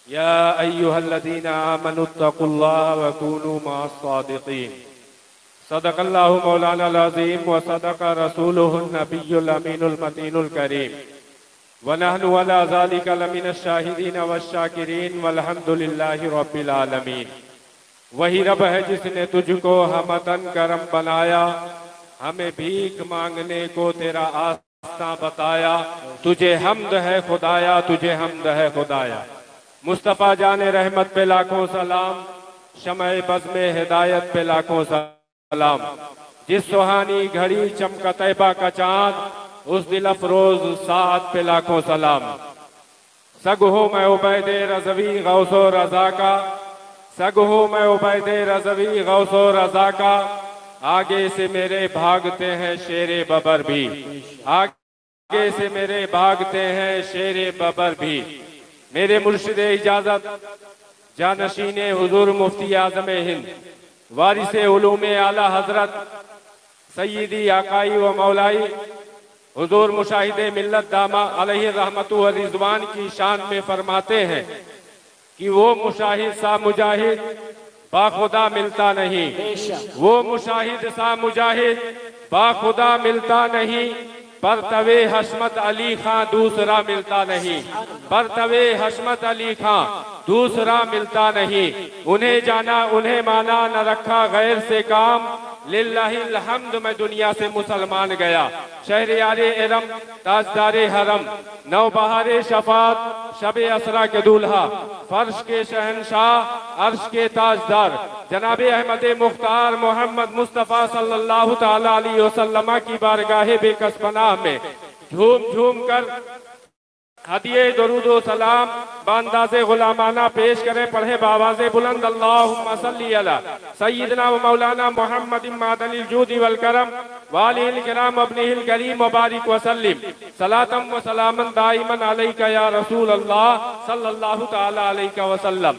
या अय्युहल्लज़ीना आमनुत्तक़ुल्लाह व कूनू मअस-सादिक़ीन। सदक़ल्लाहु मौलानाल अज़ीम व सदक़ रसूलुहुन नबियुल अमीनुल मतीनुल करीम व नहनु अला ज़ालिका लमिनश शाहिदीन वश-शाकिरीन वल्हम्दुलिल्लाहि रब्बिल आलमीन। वही रब है जिसने तुझको हमतन करम बनाया, हमें भीख मांगने को तेरा आस्था बताया। तुझे हम्द है खुदाया, तुझे हम्द है खुदाया। मुस्तफ़ा जाने रहमत पे लाखों सलाम, शमए बज़्मे हिदायत पे लाखों सलाम। जिस सुहानी घड़ी चमका तैबा का चांद, उस दिल अफरोज साद पे लाखों सलाम। सग हो मैं उबैदे रज़वी गौसो रज़ा का, सग हो मैं उबैदे रज़वी गौसो रज़ा का। आगे से मेरे भागते हैं शेरे बबर भी, आगे से मेरे भागते हैं शेरे बबर भी। मेरे मुर्शिदे इजाजत जानशीने हुजूर मुफ्ती आज़म हिंद वारिसे उलूमे आला हजरत सय्यदी आकाई व मौलाई हुजूर मुशाहिदे मिल्लत दामा अलैहि रहमतु व रिज़वान की शान में फरमाते हैं कि वो मुशाहिद सा मुजाहिद बाखुदा मिलता नहीं, वो मुशाहिद सा मुजाहिद बाखुदा मिलता नहीं। परतवे हशमत अली खां दूसरा मिलता नहीं, परतवे हशमत अली खां दूसरा मिलता नहीं। उन्हें जाना उन्हें माना, न रखा गैर से काम। लिल्लाहिल हम्द मैं दुनिया से मुसलमान गया। शहरियारे इरम ताजदारे हरम, नौबहारे शफात शबे असरा के दूल्हा, फर्श के शहनशाह अर्श के ताजदार जनाबे अहमद मुख्तार मोहम्मद मुस्तफ़ा सल्लल्लाहु ताला अलैहि वसल्लम की बारगाहे बेकस पनाह में झूम झूम कर हदिये दरूदो सलाम बांदाज़े गुलामाना पेश करें। पढ़े बावाज़े बुलंद अल्लाहुम्मा सल्ली अला सय्यिदना व मौलाना मुहम्मदिन मादनिल जूदी वल करम वालिल किराम अब्निहिल करीम व बारिक व सल्लिम सलातम व सलामन दाइमन अलैका या रसूल अल्लाह सल्लल्लाहु ताला अलैहि वसल्लम।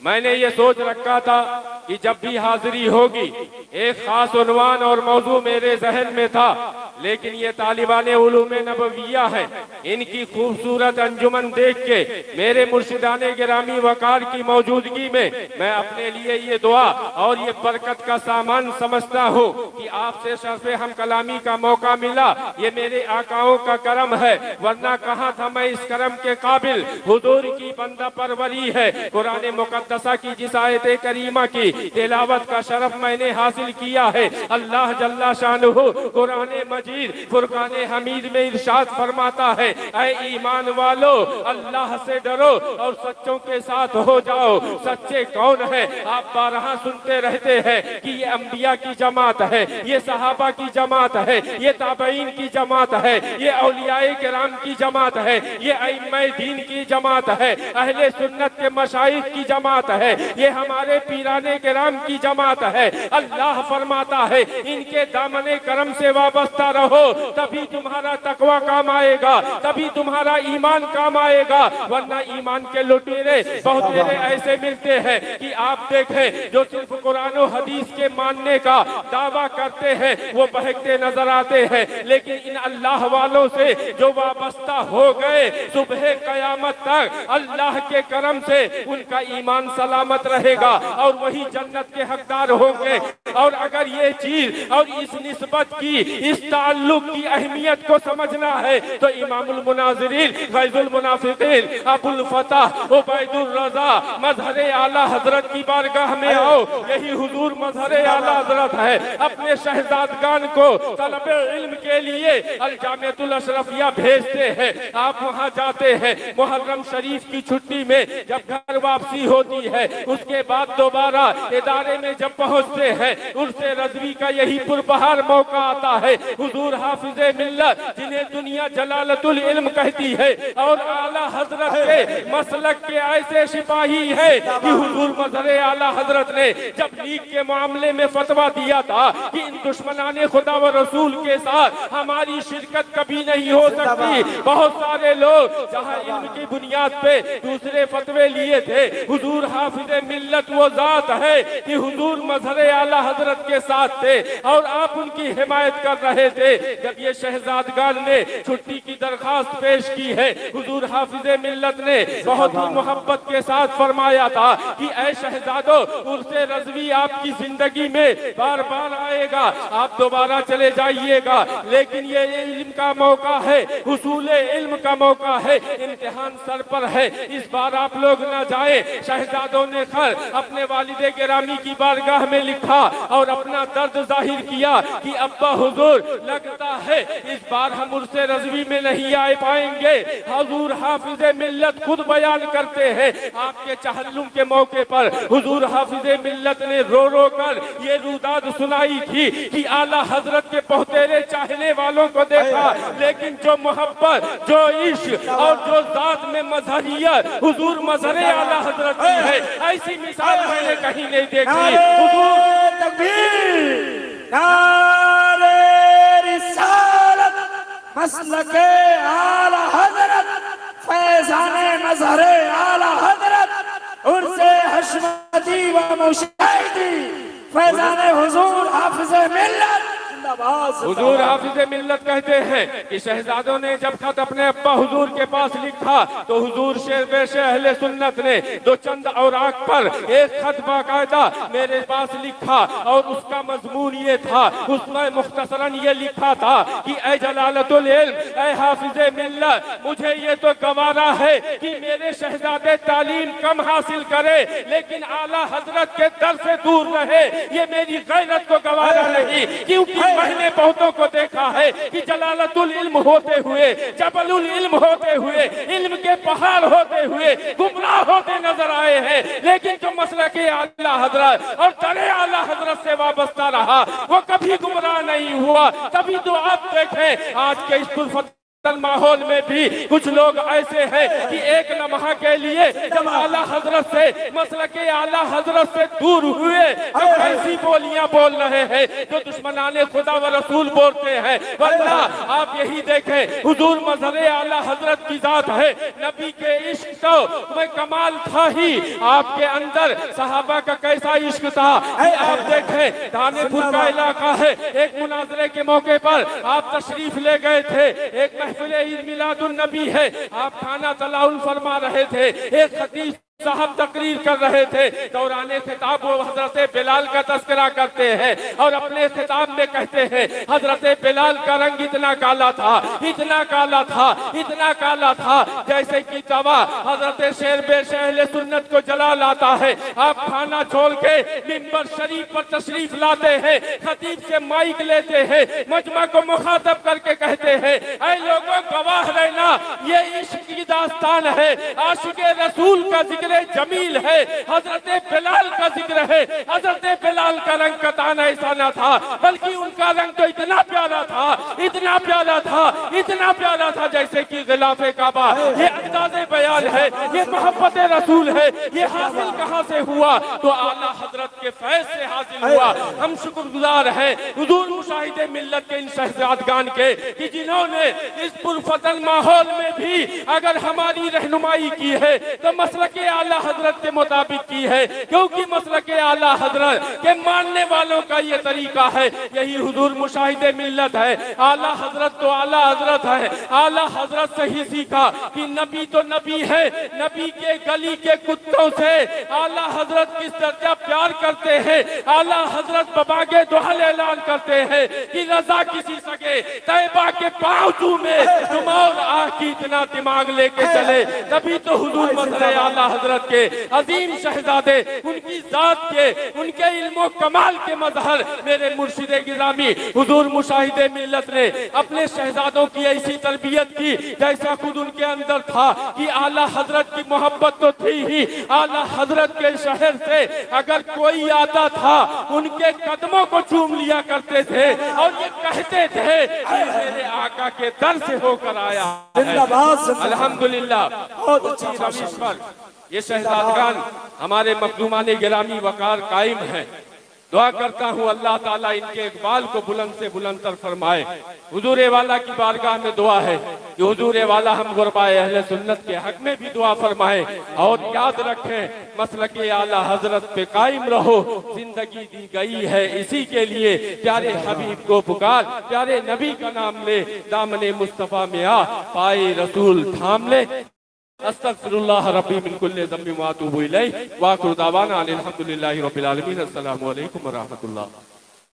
मैंने ये सोच रखा था कि जब भी हाजिरी होगी एक खास उन्वान और मौजू मेरे जहन में था, लेकिन ये तालिबाने उलूमे नबविया है, इनकी खूबसूरत अंजुमन देख के मेरे मुर्शिदाने गिरामी वकार की मौजूदगी में मैं अपने लिए ये दुआ और ये बरकत का सामान समझता हूँ कि आपसे शर्फ़े हम कलामी का मौका मिला। ये मेरे आकाओं का करम है, वरना कहाँ था मैं इस करम के काबिल। हुजूर की बंदा परवरी है, कुरान मुकद्दसा की जिस आयत करीमा की तिलावत का शरफ मैंने हासिल किया है। अल्लाह जल्ला शानुहु कुरान मजीद फुरकान हमीद में इरशाद फरमाता है, ऐ ईमान वालो अल्लाह से डरो और सच्चों के साथ हो जाओ। सच्चे कौन है? आप बारहा सुनते रहते हैं कि ये अंबिया की जमात है, ये सहाबा की जमात है, ये ताबईन की जमात है, ये औलियाए किराम की जमात है, ये अइम्माए दीन की जमात है, अहले सुन्नत के मशाइख की जमात है, ये हमारे पीराने किराम की जमात है। अल्लाह फरमाता है इनके दामने करम से वाबस्ता रहो, तभी तुम्हारा तकवा काम आएगा, तभी तुम्हारा ईमान काम आएगा। वरना ईमान के लुटेरे बहुत तेरे ऐसे मिलते हैं कि आप देखें जो सिर्फ कुरान और हदीस के मानने का दावा करते हैं वो बहकते नजर आते हैं, लेकिन इन अल्लाह वालों से जो वाबस्ता हो गए सुबह कयामत तक अल्लाह के करम से उनका ईमान सलामत रहेगा और वही जन्नत के हकदार होंगे। और अगर ये चीज और इस निस्बत की इस ताल्लुक की अहमियत को समझना है तो इमामुल मुनाज़िरीन फैजुल मुनाफिकीन अबुल फतह उबैदुर रज़ा मज़हर आला हजरत की बारगाह में आओ। यही हुजूर मज़हर आला हजरत है, अपने शहजादगान को तलबे इल्म के लिए अल जामिअतुल अशरफिया भेजते हैं। आप वहाँ जाते हैं, मुहर्रम शरीफ की छुट्टी में जब घर वापसी होती है उसके बाद दोबारा इदारे में जब पहुँचते हैं उनसे रज़वी का यही पुरबहार मौका आता है। हुजूर हाफिज़े मिल्लत जिन्हें दुनिया जलालतुल इल्म कहती है और आला हजरत के मसलक के ऐसे सिपाही है कि हुजूर मज़हर आला हजरत ने जब लीग के मामले में फतवा दिया था कि इन दुश्मनाने खुदा व रसूल के साथ हमारी शिरकत कभी नहीं हो सकती, बहुत सारे लोग जहाँ इल्म की बुनियाद पे दूसरे फतवे लिए थे, हुजूर हाफिज़े मिल्लत वो जात है कि हुजूर मज़हर आला हजरत के साथ थे और आप उनकी हिमायत कर रहे थे। जब ये शहजादगान ने छुट्टी की दरखास्त पेश की है, हुजूर हाफिज़े मिल्लत ने बहुत ही मोहब्बत के साथ फरमाया था कि ऐ शहजादो, उर्से रज़वी आपकी जिंदगी में बार बार आएगा, आप दोबारा चले जाइएगा, लेकिन ये इल्म का मौका है, हुसूल इल्म का मौका है, इम्तिहान सर पर है, इस बार आप लोग ना जाए। शहजादों ने खैर अपने वालिदे गिरामी की बारगाह में लिखा और अपना दर्द जाहिर किया कि अब्बा हुजूर, लगता है इस बार हम उर्से रज़वी में नहीं आ पाएंगे। हुजूर हाफिज़े मिल्लत खुद बयान करते हैं, आपके चहल्लुम के मौके पर हुजूर हाफिज़े मिल्लत ने रो रो कर ये रुदाद सुनाई थी कि आला हजरत के पहुतेरे चाहने वालों को देखा, लेकिन जो मोहब्बत, जो इश्क और जो जात में मजहरियत हुजूर मजहरे आला हजरत की है, ऐसी मिसाल मैंने कहीं नहीं देखी। हुजूर तकबीर, नारे रिसालत, मसलके आला हजरत, फैज़ाने मजहरे आला हजरत, उनसे हशमती व मुशाहिदी, फैज़ाने हुजूर हाफिज़े मिल्लत। हुजूर हाफिज़े मिल्लत कहते हैं कि शहजादों ने जब खत अपने अब्बा हुजूर के पास लिखा तो हुजूर शेर बेशे अहले सुन्नत ने दो चंद औराक पर एक खत बाकायदा मेरे पास लिखा और उसका मजमून ये था, उसमें मुख्तसरन ये लिखा था कि ऐ जलालतुल इल्म, ऐ हाफिज़े मिल्लत, मुझे ये तो गवारा है कि मेरे शहजादे तालीम कम हासिल करे लेकिन आला हजरत के दर से दूर रहे, ये मेरी गैरत को गवारा नहीं, क्योंकि मैंने बहुतों को देखा है कि जलालतुल इल्म होते हुए, जबलुल इल्म होते हुए, इल्म के पहाड़ होते हुए गुमराह होते नजर आए हैं, लेकिन जो मसलके आला हजरत और दरे आला हजरत से वाबस्ता रहा वो कभी गुमराह नहीं हुआ। तभी तो आप देखें आज के इस पुरफत माहौल में भी कुछ लोग ऐसे हैं कि एक लम्हा के लिए जब आला हजरत से, मसलके आला हजरत से दूर हुए तो ऐसी बोलियां बोल रहे हैं जो दुश्मनाने खुदा व रसूल बोलते हैं। वरना आप यही देखें, हुजूर मजहरे आला हजरत की जात है, नबी के इश्क तो में कमाल था ही, आपके अंदर सहाबा का कैसा इश्क था आप देखें। दानेपुर का इलाका है, एक मुनाजरे के मौके पर आप तशरीफ ले गए थे, एक ईद मिलादुन नबी है, आप खाना तलाउल फरमा रहे थे, एक खतीब साहब तकरीर कर रहे थे, दौराने खिताब वो हजरत बिलाल का तस्करा करते हैं और अपने खिताब में कहते हैं हजरत बिलाल का रंग इतना काला था, इतना काला था, इतना काला था जैसे कि तवा हजरत शेर बेशे अहले सुन्नत को जला लाता है। आप खाना छोड़ के मिंबर शरीफ पर तशरीफ लाते हैं, खतीब से माइक लेते हैं, मजमा को मुखातब करके कहते हैं ऐ लोगों गवाह रहना, ये इश्क की दास्तान है, आशिके रसूल का जिक्र जमील है, हजरत बिलाल का जिक्र है। हजरत बिलाल का रंग कतान ऐसा न था, बल्कि उनका रंग तो इतना प्यारा था, इतना प्यारा था, इतना प्यारा था जैसे कि गिलाफे काबा। ये अंदाज़े बयान है, ये मोहब्बत रसूल है, ये हासिल कहाँ से हुआ? तो आला हजरत के फैज़ से हासिल हुआ। हम शुक्रगुजार हैं हुजूर मुशाहिदे मिल्लत के इन शहजादगान के कि जिन्होंने इस पुरफतन माहौल में भी अगर हमारी रहनुमाई की है तो मसलके आला हजरत के मुताबिक की है, क्योंकि मसलके आला हजरत के मानने वालों का ये तरीका है, यही हुजूर मुशाहिदे मिल्लत है। आला हजरत तो आला हजरत है, आला हजरत से ही सीखा कि नबी तो नबी है, नबी के गली के कुत्तों से आला हजरत किस तरह प्यार करते हैं। आला हजरत बबागे दुआल ऐलान करते हैं कि रजा किसी सके तैबा के पांव चूमे, तुम और आह की इतना दिमाग लेके चले, तभी तो हुजूर मसले आला हजरत के अजीम शहजादे, उनकी जात के, उनके इल्मो कमाल के मजहर मेरे मुर्शिदे गिरामी हुजूर मुशाहिदे मिल्लत ने अपने शहजादों की ऐसी तरबियत की जैसा खुद उनके अंदर था कि आला हजरत की मोहब्बत तो थी ही, आला हजरत के शहर से अगर कोई आता था उनके कदमों को चूम लिया करते थे और ये कहते थे कि मेरे आका के दर से होकर आया है। अल्हम्दुलिल्लाह रविश पर ये शहजादगान हमारे मखदूमाने गिरामी वकार कायम है। दुआ करता हूँ अल्लाह ताला इनके इकबाल को बुलंद से बुलंदतर फरमाए। हुजूरे वाला की बारगाह में दुआ है कि हुजूरे वाला हम गुरबाए अहले सुन्नत के हक में भी दुआ फरमाए और याद रखें मसलके आला हजरत पे कायम रहो, जिंदगी दी गई है इसी के लिए, प्यारे हबीब को पुकार, प्यारे नबी का नाम ले, दामने मुस्तफा में आ, पाए रसूल थाम ले। अस्तगफिरुल्लाह रब्बी मिन कुल्लि ज़ंबिन व अतूबु इलैहि व आखिरु दावाना अनिल हम्दुलिल्लाहि रब्बिल आलमीन। अस्सलामु अलैकुम व रहमतुल्लाह।